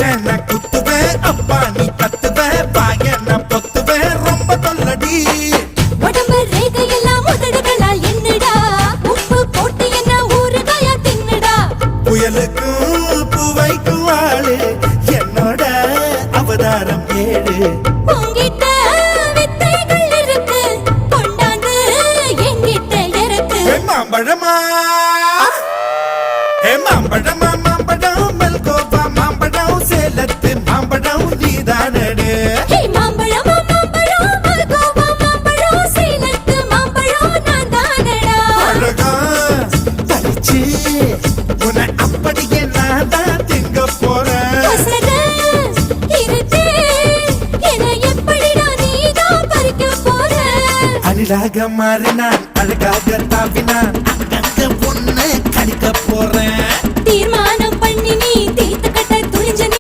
அச்சனை குத்துவேன் அப்பா நீ கத்துவேன் பாயன பொத்துவேன் ரொம்ப தொல்லடி உடம்பு ரேகையெல்லாம் உதடுகளால் என்னடா உப்பு போட்டு என்ன ஊறுகாயா தின்னுடா புயலுக்கும் பூவைக்கும் ஆளு என்னோட அவதாரம் ஏழு உங்கிட்ட வித்தைகள் இருக்கு கொண்டாந்து எங்கிட்ட இருக்கு மாம்பழமா மாம்பழமா மாம்பழம் மல்கோவா மாம்பழம் சேலத்து மாம்பழம் நீதானே மாம்பழம் மாம்பழம் மல்கோவா மாம்பழம் சேலத்து மாம்பழம் நான் தானடா அழகா பறிச்சு உன்னை அப்படியே நான் தான் திங்க போறேன் அழகாக மாறினான் அழகாக தாவினான் அங்க பொண்ணு கடிக்க போறேன்